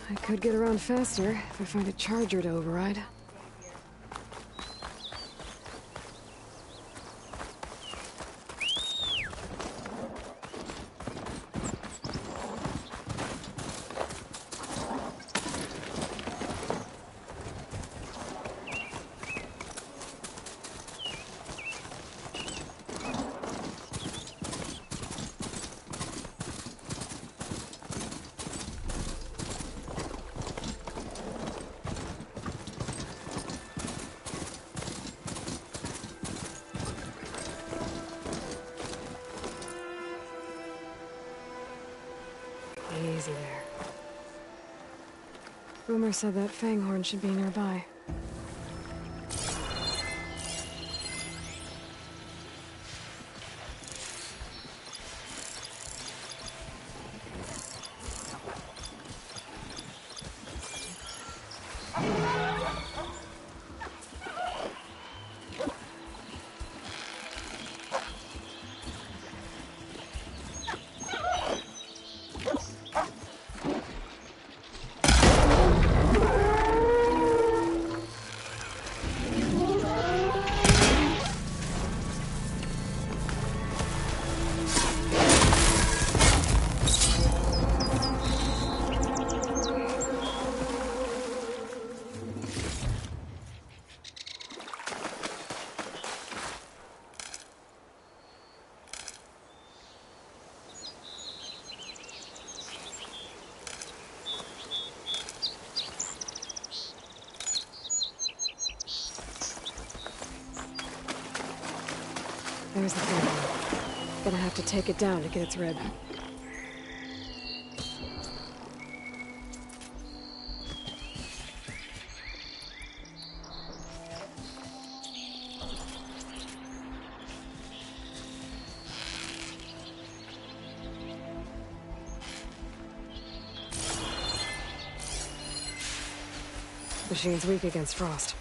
I could get around faster if I find a charger to override. Easy there. Rumor said that Fanghorn should be nearby. There's the thing. Gonna have to take it down to get its rib. Machine's weak against frost.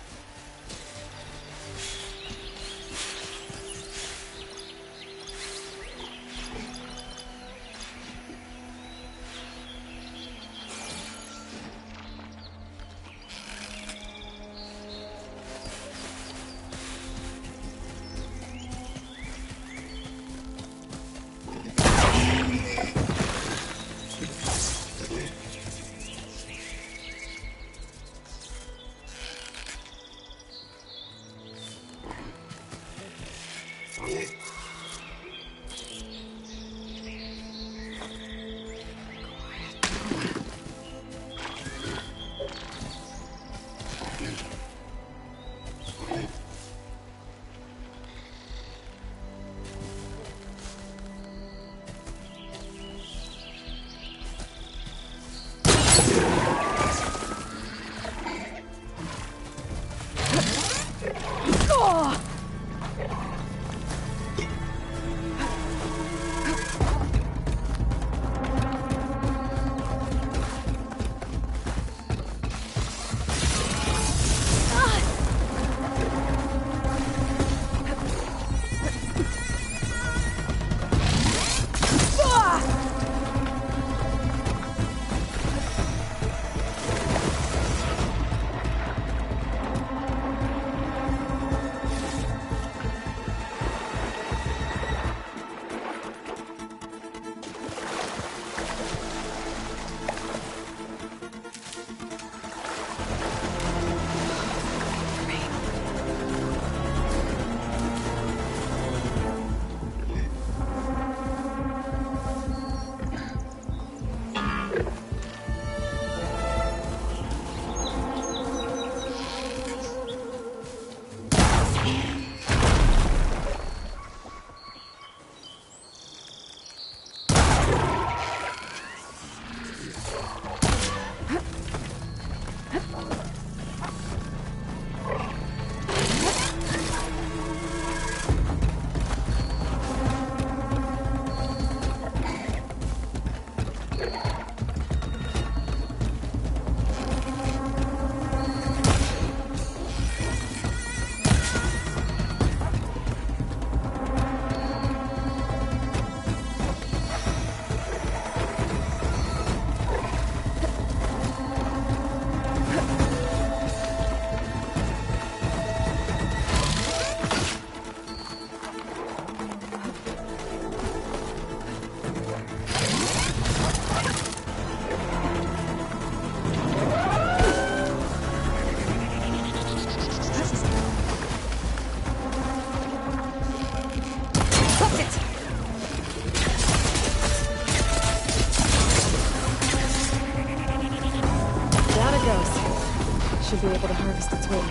be able to harvest its weight.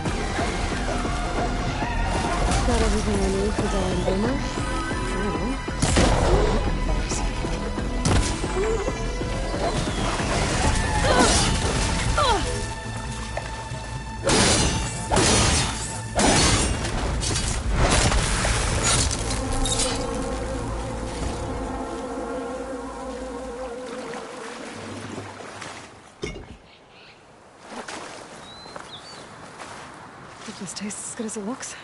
Got everything I need for Dying Boomer. Hope this tastes as good as it looks.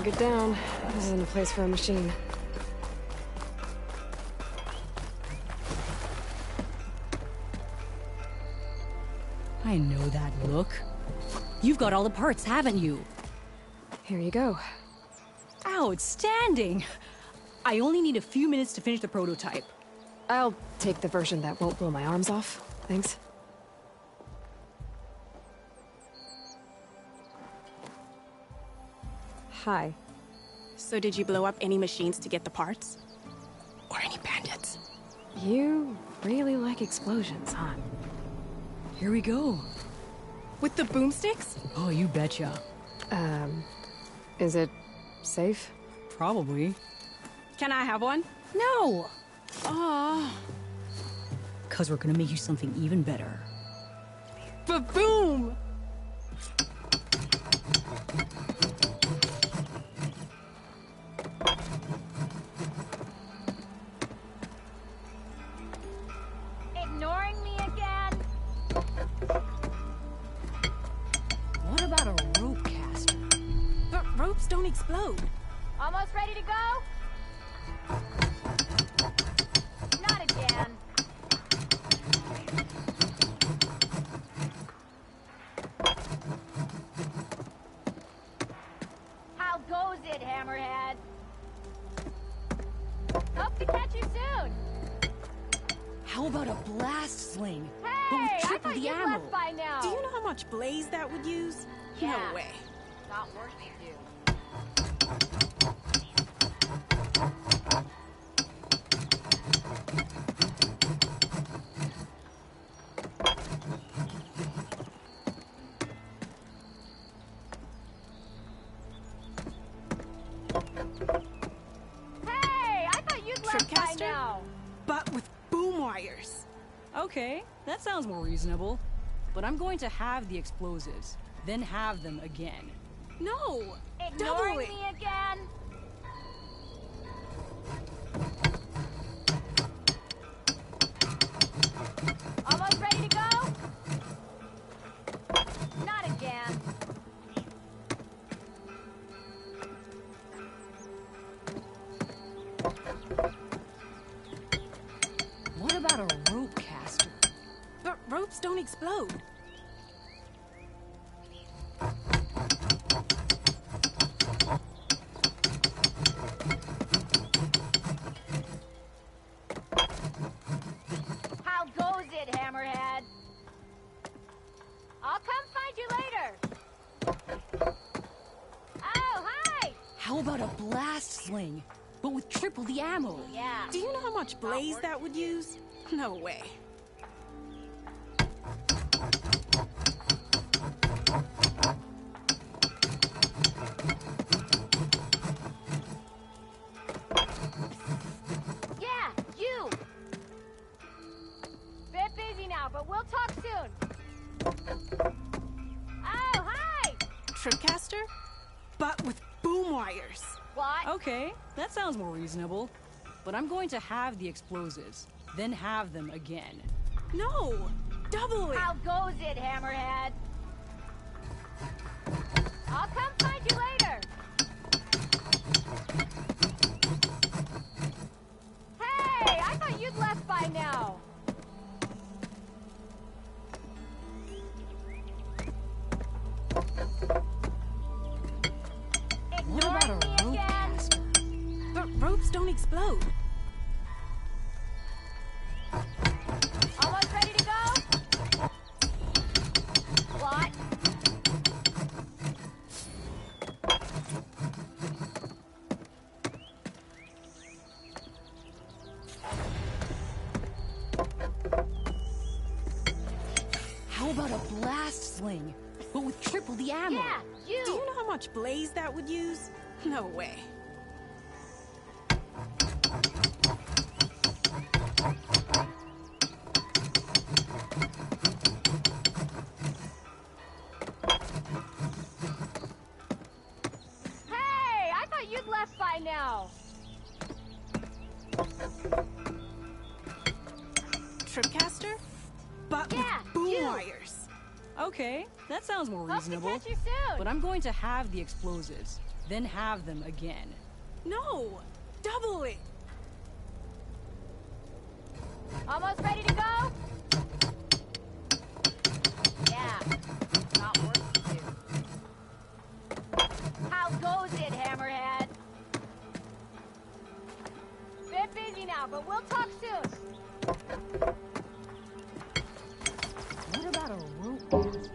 Get down. This isn't a place for a machine. I know that look. You've got all the parts, haven't you? Here you go. Outstanding! I only need a few minutes to finish the prototype. I'll take the version that won't blow my arms off. Thanks. Hi. So did you blow up any machines to get the parts? Or any bandits? You really like explosions, huh? Here we go. With the boomsticks? Oh, you betcha. Is it safe? Probably. Can I have one? No! Oh. 'Cause we're gonna make you something even better. Ba-boom! Ignoring me again? What about a rope caster? But ropes don't explode. Almost ready to go? Not again. How goes it, Hammerhead? Hope to catch you soon. How about a blast sling? But Hey, with I triple thought the you ammo. left by now. Do you know how much blaze that would use? Yeah. No way. Got work to do. Hey, I thought you'd left by Tripcaster? now. But with boom wires. Okay, that sounds more reasonable. But I'm going to have the explosives, then have them again. No! Double Ignoring it! me again? don't explode. How goes it, Hammerhead? I'll come find you later. Oh, hi! How about a blast sling, but with triple the ammo? Yeah. Do you know how much blaze that would use? No way. Yeah, you! Bit busy now, but we'll talk soon. Oh, hi! Tripcaster? But with boom wires. What? Okay, that sounds more reasonable. But I'm going to have the explosives, then have them again. No! Double it! How goes it, Hammerhead? I'll come find you later. Hey, I thought you'd left by now. What about Ignoring a me rope again? caster? But ropes don't explode. Almost ready to go? What? How about a blast sling, but with triple the ammo? Yeah, you! Do you know how much blaze that would use? No way. Hey, I thought you'd left by now. Tripcaster? But Yeah, with boom you. wires. Okay, that sounds more Hope to reasonable. catch you soon. But I'm going to have the explosives, then have them again. No! Double it! Almost ready to go? Yeah, not worth to do. How goes it, Hammerhead? Bit busy now, but we'll talk soon. What about a rope caster?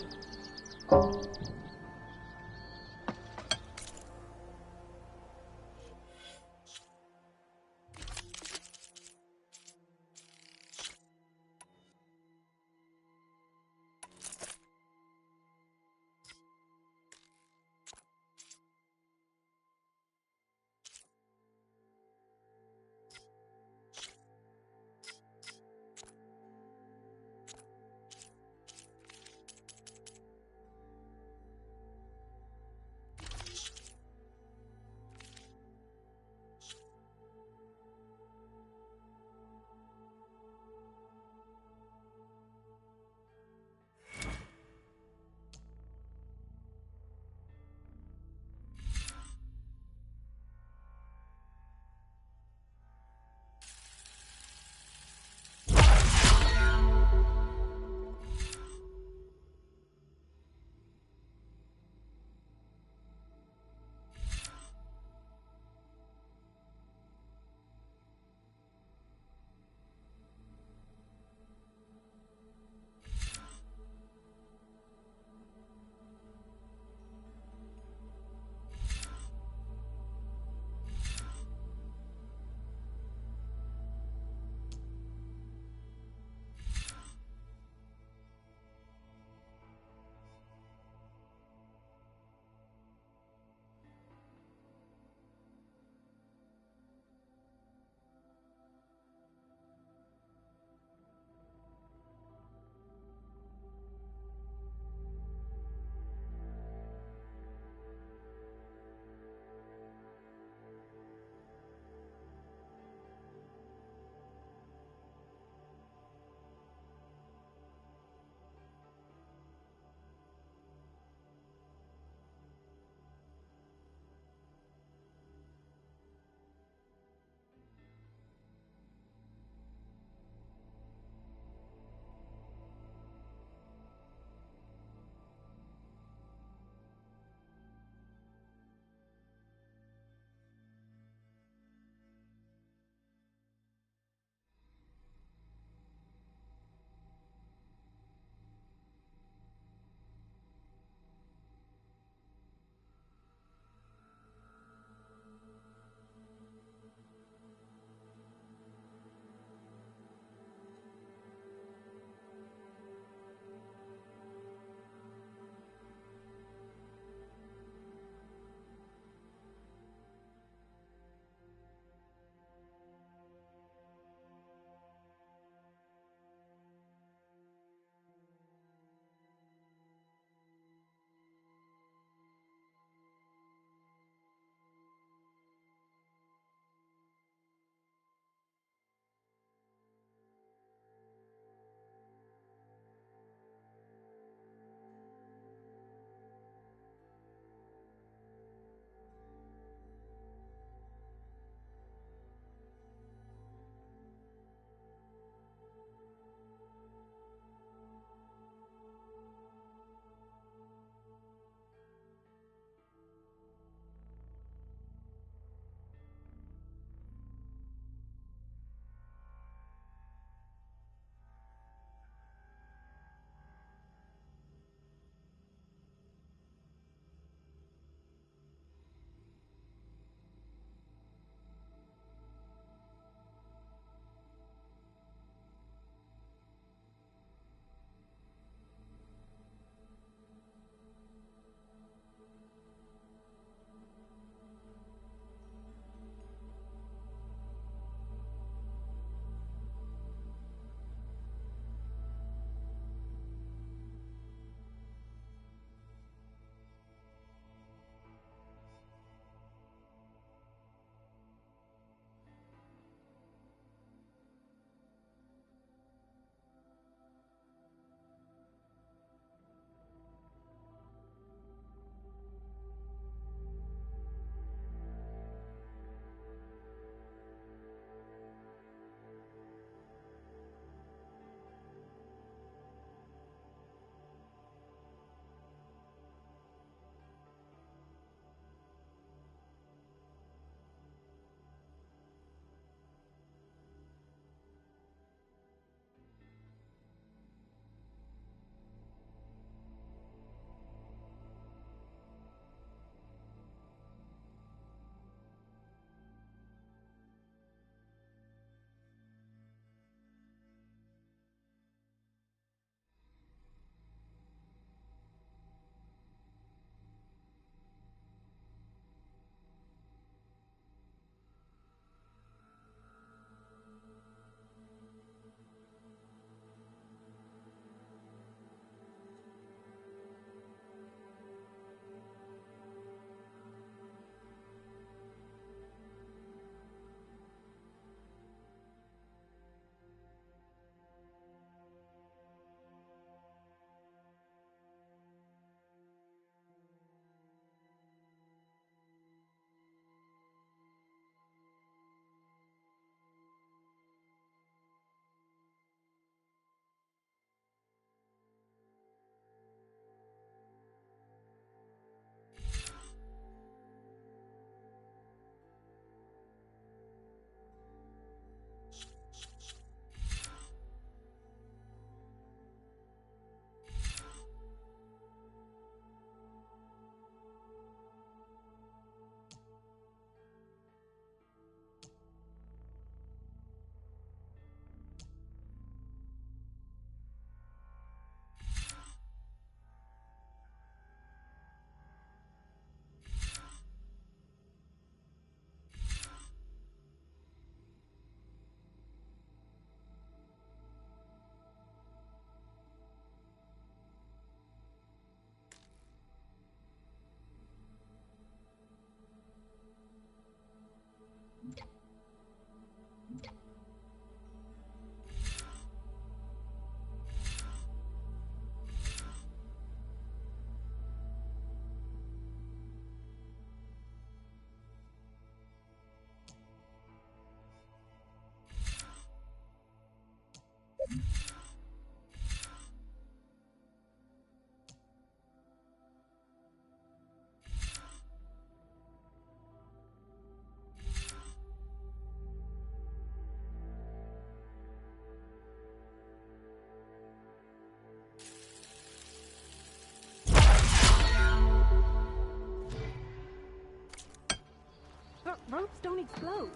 Ropes don't explode.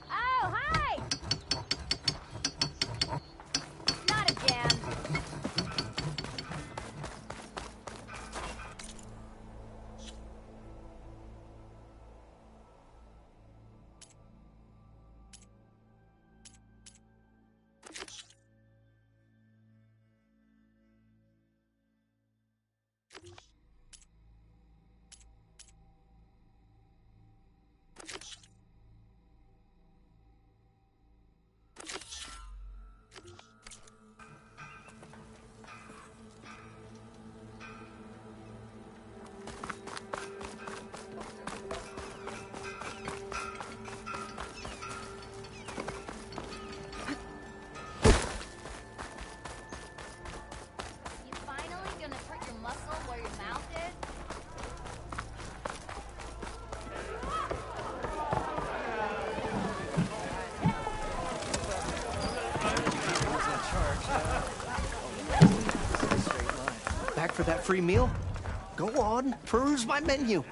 Oh, hi! Not a jam. You finally gonna put your muscle where your mouth is? Back for that free meal? Go on, peruse my menu.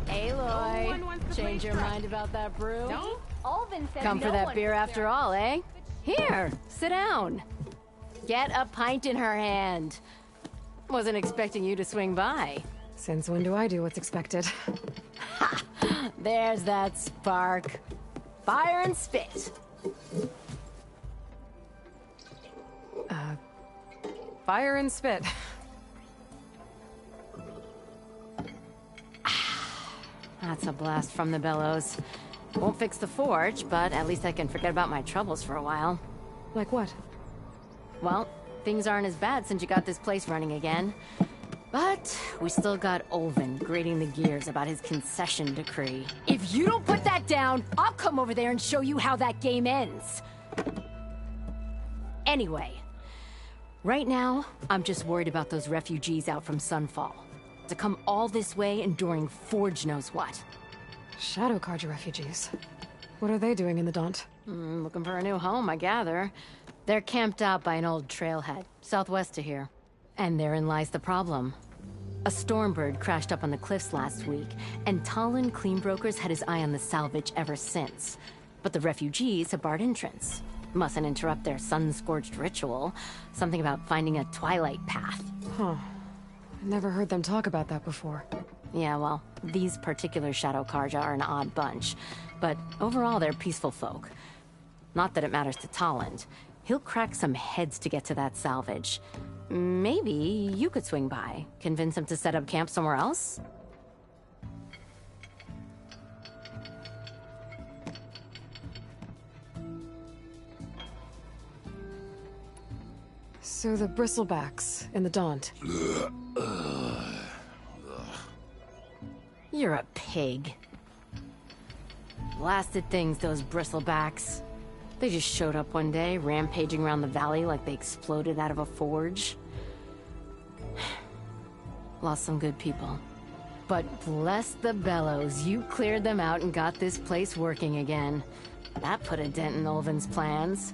Aloy, change your mind about that brew? No? Alvin said Come for no that one beer was after there. all, eh? Here, sit down. Get a pint in her hand. Wasn't expecting you to swing by. Since when do I do what's expected? There's that spark. Fire and spit. Fire and spit. That's a blast from the bellows. Won't fix the forge, but at least I can forget about my troubles for a while. Like what? Well, things aren't as bad since you got this place running again. But we still got Olvin grating the gears about his concession decree. If you don't put that down, I'll come over there and show you how that game ends. Anyway, right now, I'm just worried about those refugees out from Sunfall. To come all this way enduring Forge knows what. Shadow Carja refugees. What are they doing in the Daunt? Looking for a new home, I gather. They're camped out by an old trailhead, southwest of here. And therein lies the problem. A Stormbird crashed up on the cliffs last week, and Talon Cleanbrokers had his eye on the salvage ever since. But the refugees have barred entrance. Mustn't interrupt their sun-scorched ritual. Something about finding a twilight path. Huh. I never heard them talk about that before. Yeah, well, these particular Shadow Carja are an odd bunch. But overall, they're peaceful folk. Not that it matters to Talon. He'll crack some heads to get to that salvage. Maybe you could swing by, convince him to set up camp somewhere else? So the bristlebacks in the Daunt. You're a pig. Blasted things, those bristlebacks. They just showed up one day, rampaging around the valley like they exploded out of a forge. Lost some good people. But bless the bellows, you cleared them out and got this place working again. That put a dent in Ulvin's plans.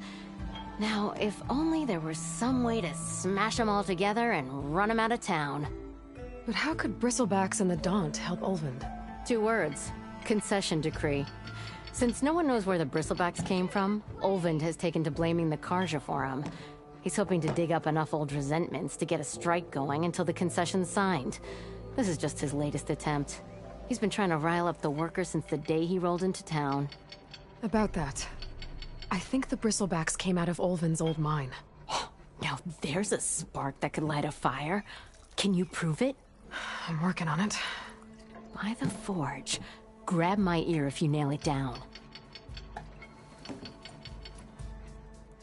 Now, if only there was some way to smash them all together and run them out of town. But how could bristlebacks and the Daunt help Ulvin? 2 words. Concession decree. Since no one knows where the bristlebacks came from, Ulvin has taken to blaming the Karja for them. He's hoping to dig up enough old resentments to get a strike going until the concession's signed. This is just his latest attempt. He's been trying to rile up the workers since the day he rolled into town. About that, I think the bristlebacks came out of Ulvin's old mine. Now there's a spark that could light a fire. Can you prove it? I'm working on it. By the forge. Grab my ear if you nail it down.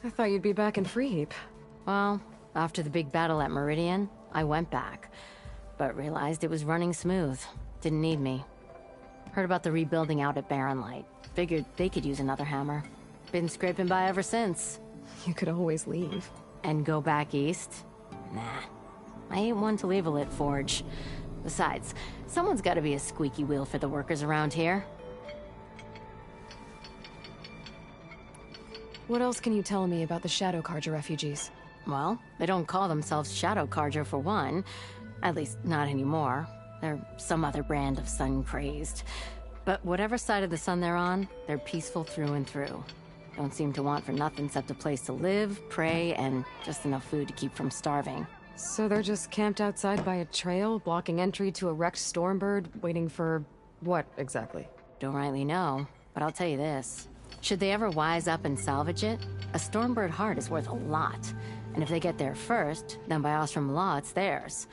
I thought you'd be back in Freeheap. Well, after the big battle at Meridian, I went back. But realized it was running smooth. Didn't need me. Heard about the rebuilding out at Barren Light. Figured they could use another hammer. Been scraping by ever since. You could always leave. And go back east? Nah. I ain't one to leave a lit forge. Besides, someone's gotta be a squeaky wheel for the workers around here. What else can you tell me about the Shadow Karja refugees? Well, they don't call themselves Shadow Karja for one. At least, not anymore. They're some other brand of sun-crazed. But whatever side of the sun they're on, they're peaceful through and through. Don't seem to want for nothing except a place to live, pray, and just enough food to keep from starving. So they're just camped outside by a trail, blocking entry to a wrecked Stormbird, waiting for... what, exactly? Don't rightly know, but I'll tell you this. Should they ever wise up and salvage it, a Stormbird heart is worth a lot. And if they get there first, then by Ostrom law, it's theirs.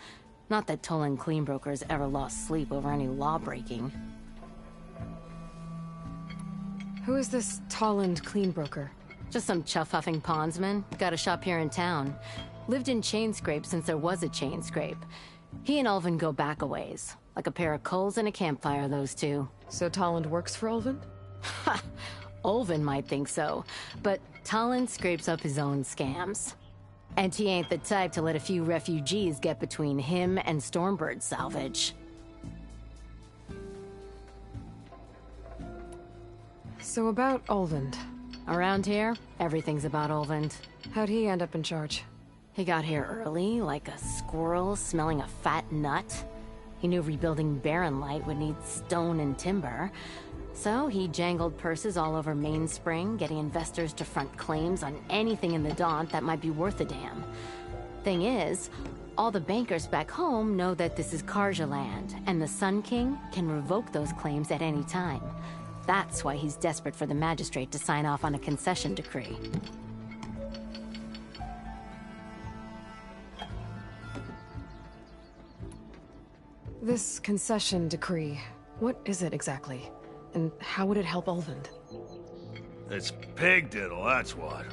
Not that Tolan Cleanbrokers ever lost sleep over any law-breaking. Who is this Tolland Cleanbroker? Just some chuff-huffing pondsman. Got a shop here in town. Lived in Chainscrape since there was a Chainscrape. He and Ulvin go back a ways. Like a pair of coals and a campfire, those two. So Tolland works for Ulvin? Ha! Ulvin might think so, but Tolland scrapes up his own scams. And he ain't the type to let a few refugees get between him and Stormbird salvage. So about Ulvin. Around here, everything's about Ulvin. How'd he end up in charge? He got here early, like a squirrel smelling a fat nut. He knew rebuilding Barren Light would need stone and timber. So he jangled purses all over Mainspring, getting investors to front claims on anything in the Daunt that might be worth a damn. Thing is, all the bankers back home know that this is Karja land, and the Sun King can revoke those claims at any time. That's why he's desperate for the magistrate to sign off on a concession decree. This concession decree, what is it exactly? And how would it help Ulvin? It's pig diddle, that's what.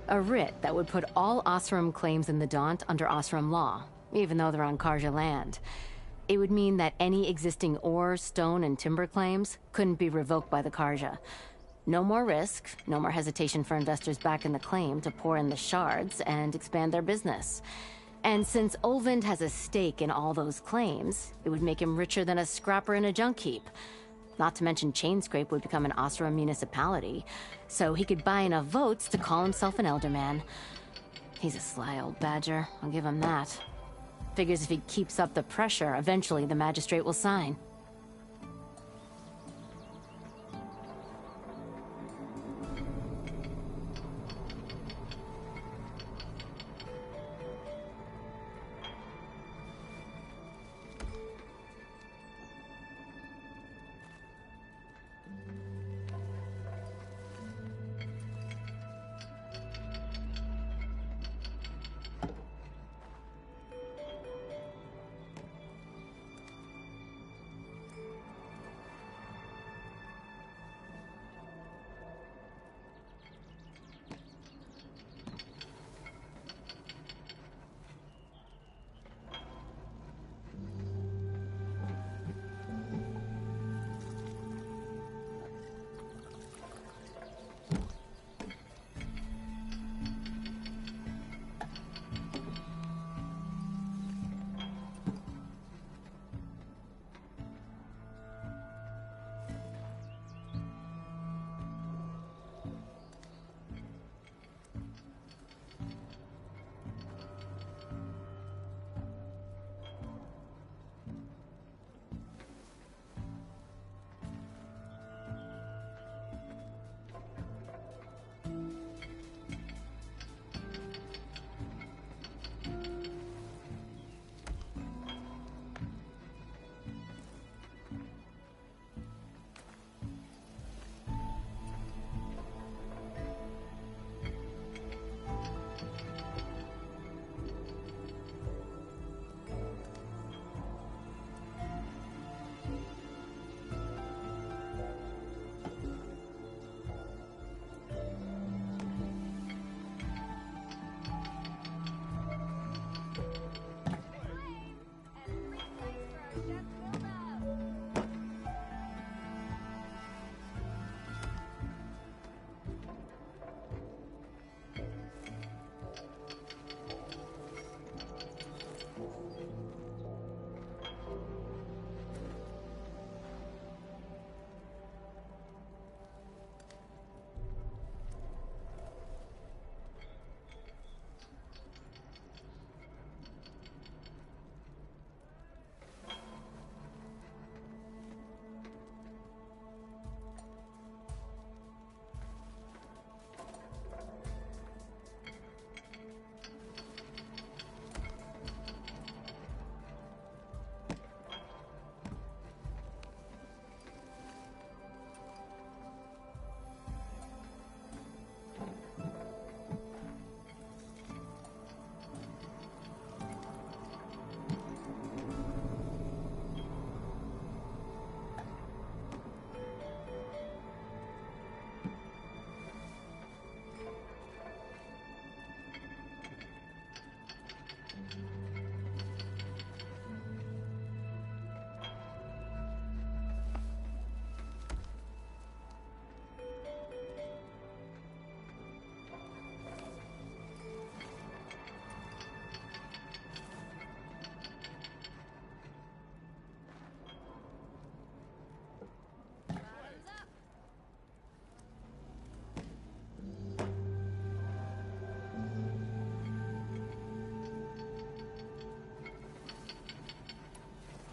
A writ that would put all Osram claims in the Daunt under Osram law, even though they're on Karja land. It would mean that any existing ore, stone, and timber claims couldn't be revoked by the Karja. No more risk, no more hesitation for investors back in the claim to pour in the shards and expand their business. And since Ulvin has a stake in all those claims, it would make him richer than a scrapper in a junk heap. Not to mention Chainscrape would become an Osram municipality, so he could buy enough votes to call himself an elderman. He's a sly old badger, I'll give him that. Figures if he keeps up the pressure, eventually the magistrate will sign.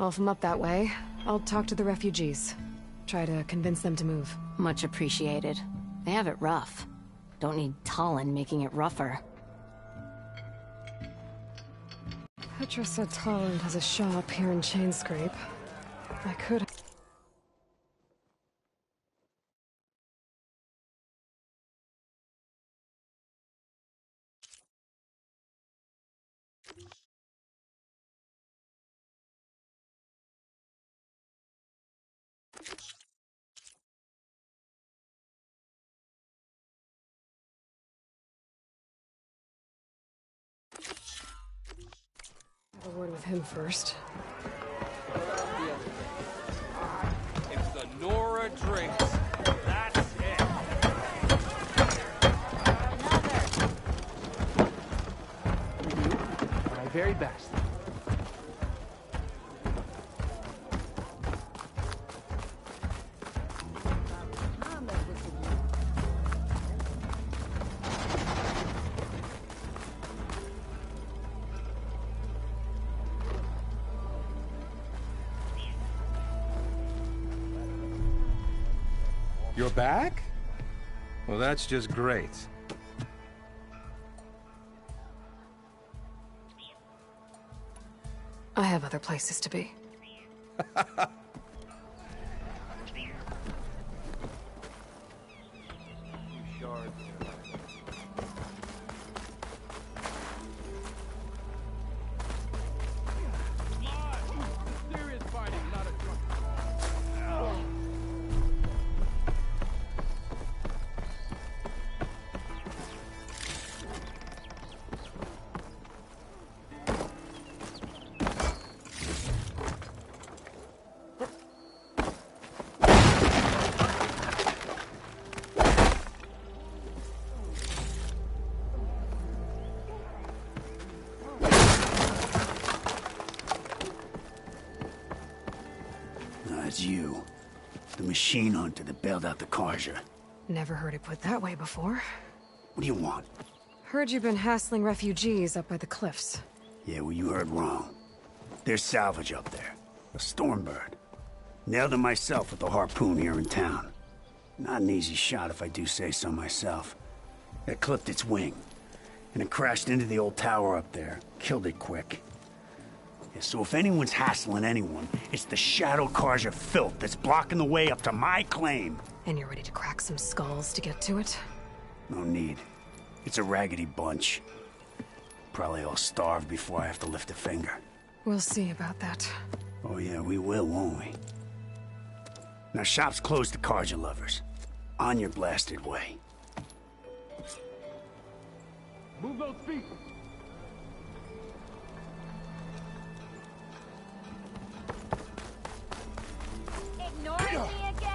Well, if I'm up that way, I'll talk to the refugees. Try to convince them to move. Much appreciated. They have it rough. Don't need Talon making it rougher. Petra said Talon has a shop here in Chainscrape. I could... have a word with him first. If the Nora drinks, that's it. My very best. You're back? Well, that's just great. I have other places to be. Serious fighting, not a drunk. It's you. The machine hunter that bailed out the Karja. Never heard it put that way before. What do you want? Heard you've been hassling refugees up by the cliffs. Yeah, well, you heard wrong. There's salvage up there. A Stormbird. Nailed it myself with the harpoon here in town. Not an easy shot if I do say so myself. It clipped its wing. And it crashed into the old tower up there. Killed it quick. Yeah, so if anyone's hassling anyone, it's the Shadow Karja filth that's blocking the way up to my claim. And you're ready to crack some skulls to get to it? No need. It's a raggedy bunch. Probably all starved before I have to lift a finger. We'll see about that. Oh yeah, we will, won't we? Now shop's closed to Karja lovers. On your blasted way. Move those feet. Ignoring me again?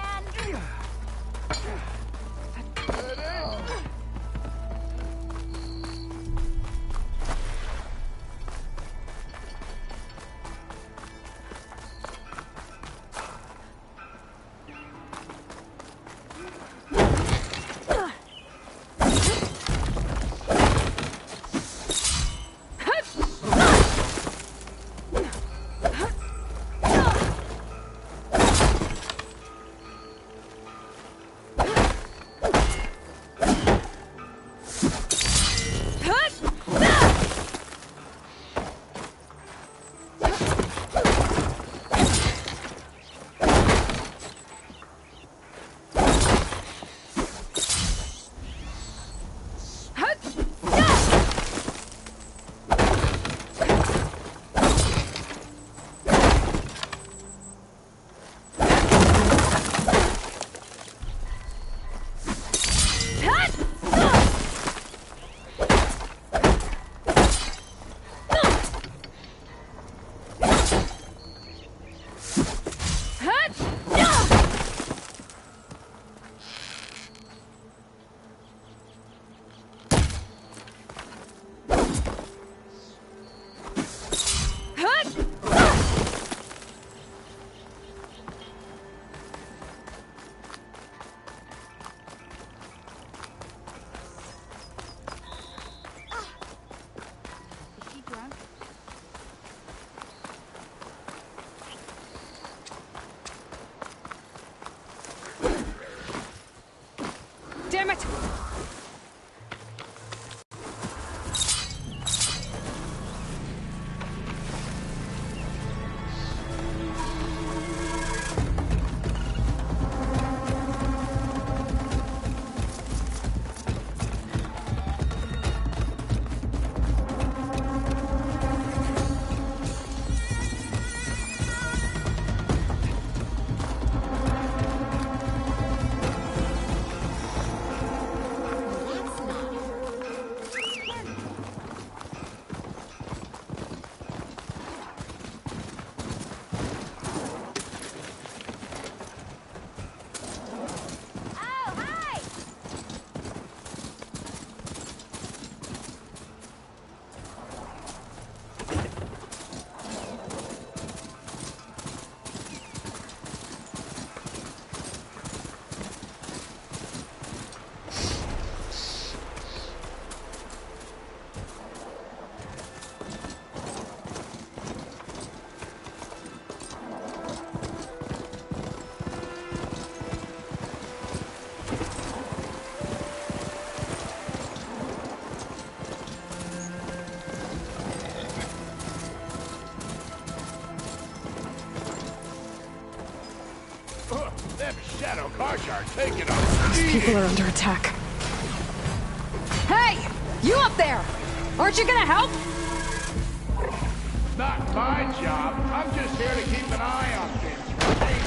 Shadow Carjar, take it on. These people are under attack. Hey! You up there! Aren't you gonna help? Not my job. I'm just here to keep an eye on things, right?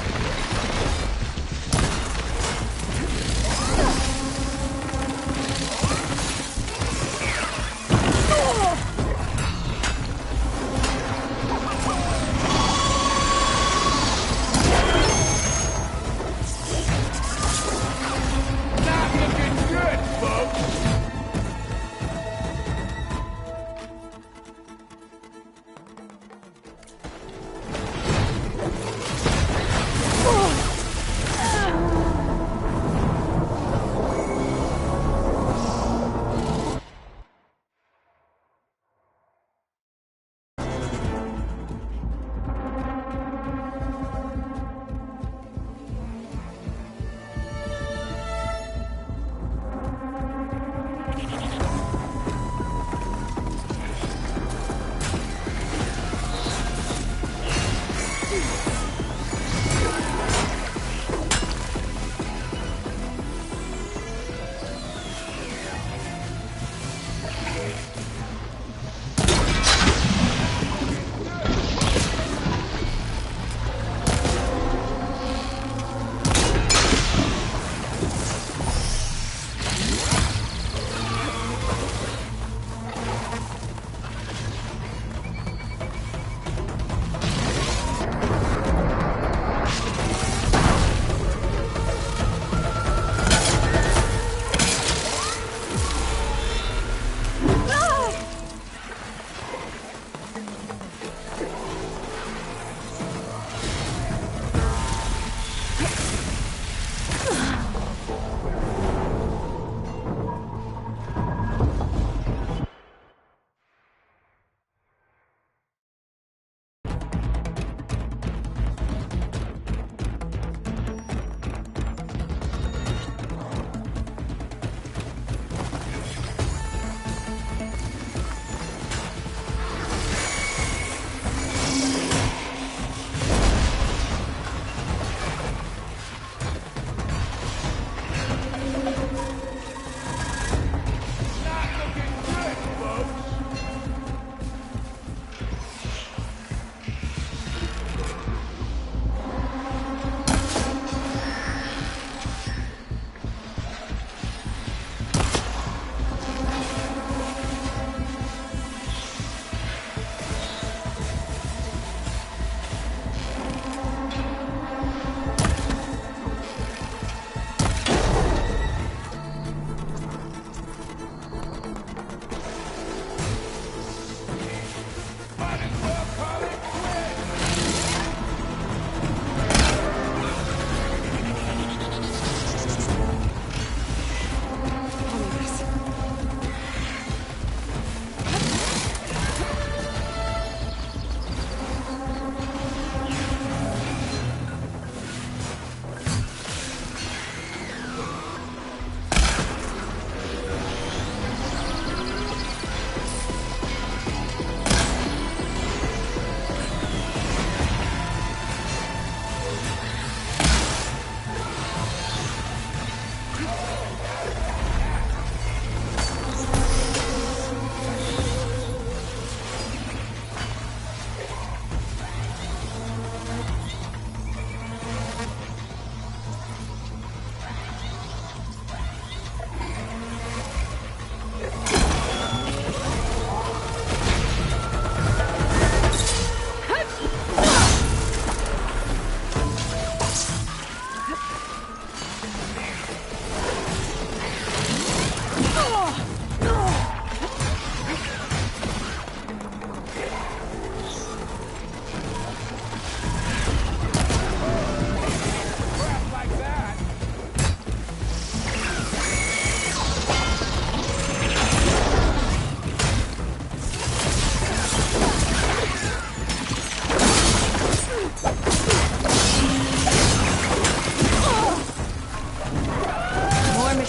Not looking good, folks.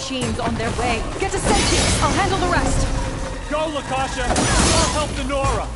machines on their way. Get to safety. I'll handle the rest. Go, Lakasha. I'll help the Nora.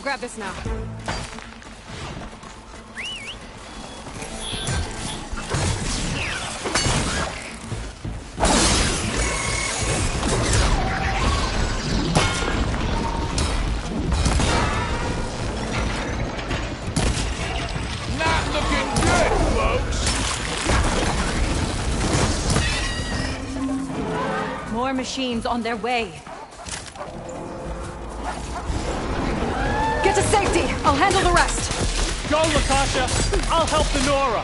grab this now. Not looking good, folks. More machines on their way. Get to safety! I'll handle the rest! Go, Latasha! I'll help the Nora!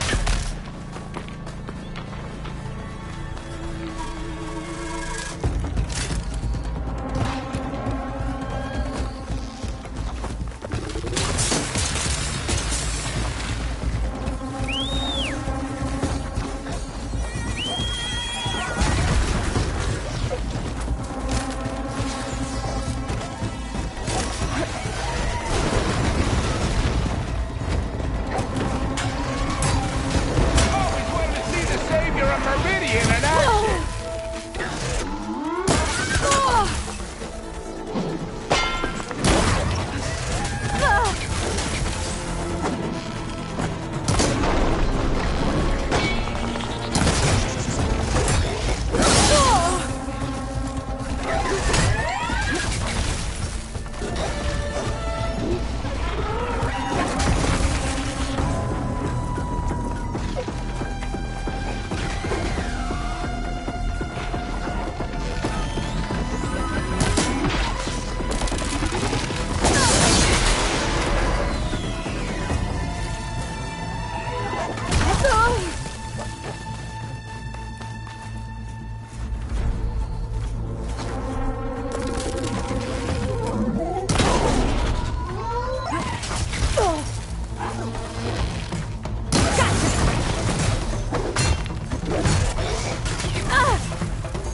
Always wanted to see the savior of Meridian in action.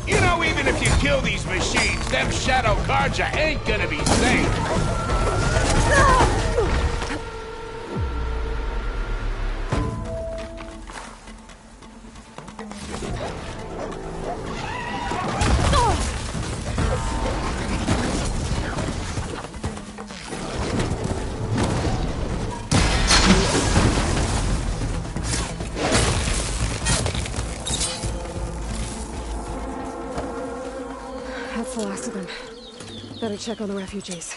You know, even if you kill these machines, them Shadow Karja ain't gonna be safe. That's the last of them. Better check on the refugees.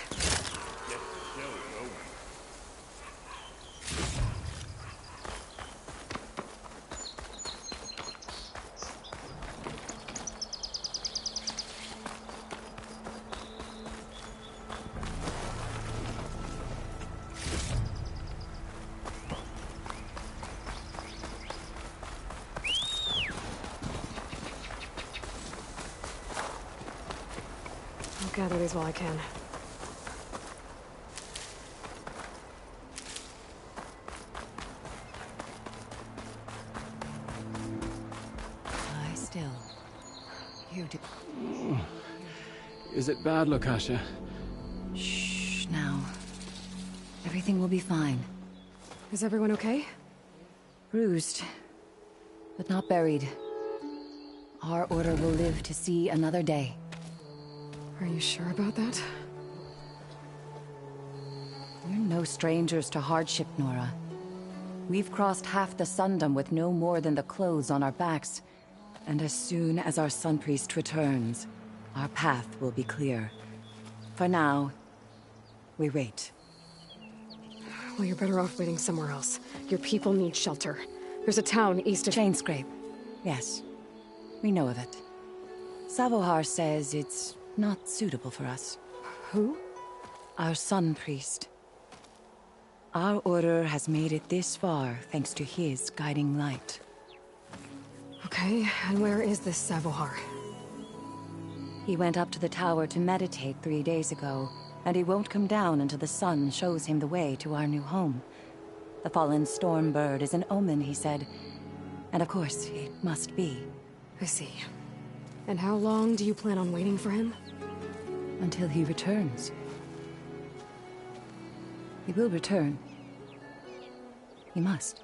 I'll gather these while I can. Lie still. You do. Is it bad, Latasha? Shh, now. Everything will be fine. Is everyone okay? Bruised, but not buried. Our order will live to see another day. Are you sure about that? We're no strangers to hardship, Nora. We've crossed half the Sundom with no more than the clothes on our backs. And as soon as our Sun Priest returns, our path will be clear. For now, we wait. Well, you're better off waiting somewhere else. Your people need shelter. There's a town east of... Chainscrape. Yes. We know of it. Savohar says it's not suitable for us. Who? Our Sun Priest. Our order has made it this far thanks to his guiding light. Okay, and where is this Savohar? He went up to the tower to meditate 3 days ago, and he won't come down until the sun shows him the way to our new home. The fallen storm bird is an omen, he said. And of course, it must be. I see. And how long do you plan on waiting for him? Until he returns. He will return. He must.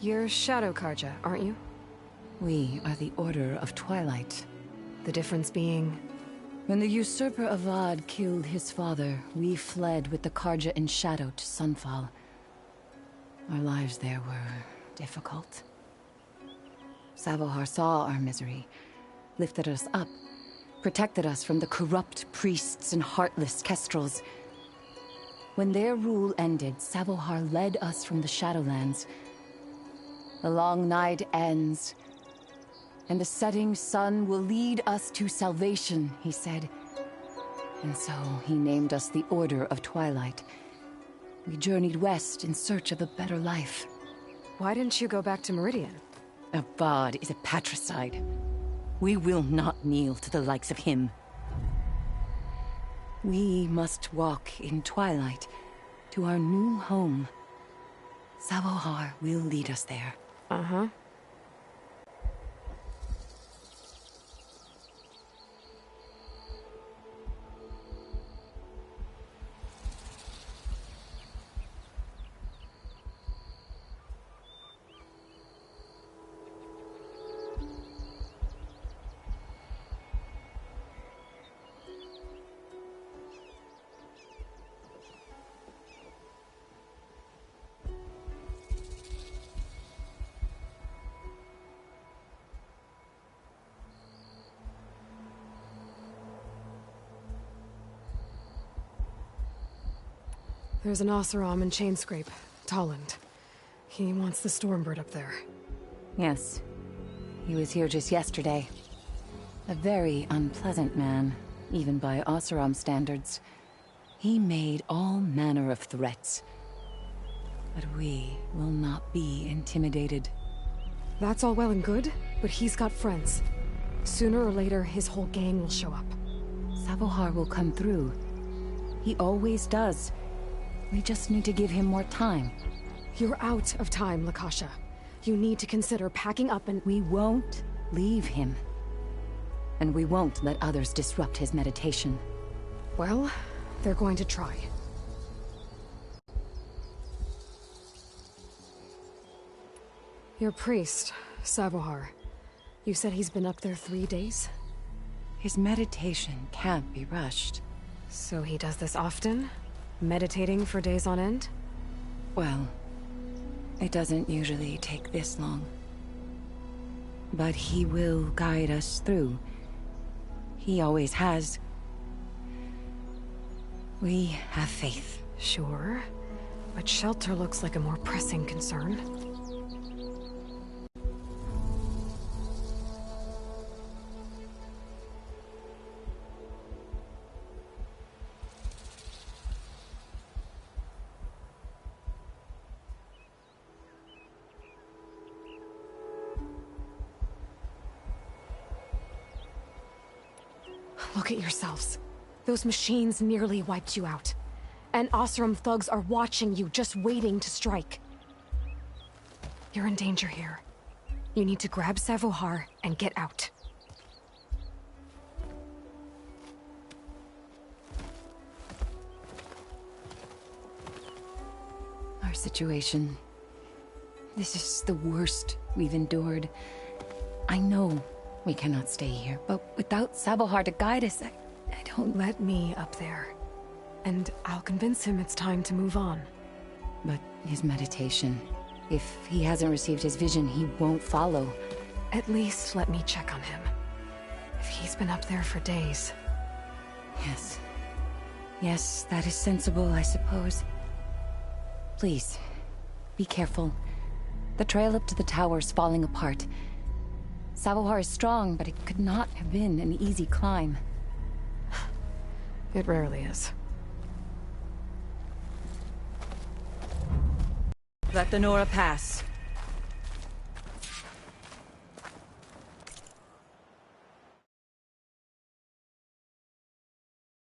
You're Shadow Karja, aren't you? We are the Order of Twilight. The difference being... When the usurper Avad killed his father, we fled with the Karja in shadow to Sunfall. Our lives there were difficult. Savohar saw our misery, lifted us up, protected us from the corrupt priests and heartless kestrels. When their rule ended, Savohar led us from the Shadowlands. The long night ends, and the setting sun will lead us to salvation, he said. And so he named us the Order of Twilight. We journeyed west in search of a better life. Why didn't you go back to Meridian? Avad is a patricide. We will not kneel to the likes of him. We must walk in twilight to our new home. Savohar will lead us there. Uh-huh. There's an Oseram in Chainscrape, Tolland. He wants the Stormbird up there. Yes. He was here just yesterday. A very unpleasant man, even by Oseram standards. He made all manner of threats. But we will not be intimidated. That's all well and good, but he's got friends. Sooner or later, his whole gang will show up. Savohar will come through. He always does. We just need to give him more time. You're out of time, Lakasha. You need to consider packing up and— We won't leave him. And we won't let others disrupt his meditation. Well, they're going to try. Your priest, Savohar. You said he's been up there 3 days? His meditation can't be rushed. So he does this often? Meditating for days on end? Well, it doesn't usually take this long. But he will guide us through. He always has. We have faith. Sure. But shelter looks like a more pressing concern. Look at yourselves. Those machines nearly wiped you out. And Oseram thugs are watching you, just waiting to strike. You're in danger here. You need to grab Savohar and get out. Our situation. This is the worst we've endured. I know we cannot stay here, but without Savohar to guide us, I don't... Let me up there. And I'll convince him it's time to move on. But his meditation... If he hasn't received his vision, he won't follow. At least let me check on him. If he's been up there for days. Yes. Yes, that is sensible, I suppose. Please, be careful. The trail up to the tower's falling apart. Savohar is strong, but it could not have been an easy climb. It rarely is. Let the Nora pass.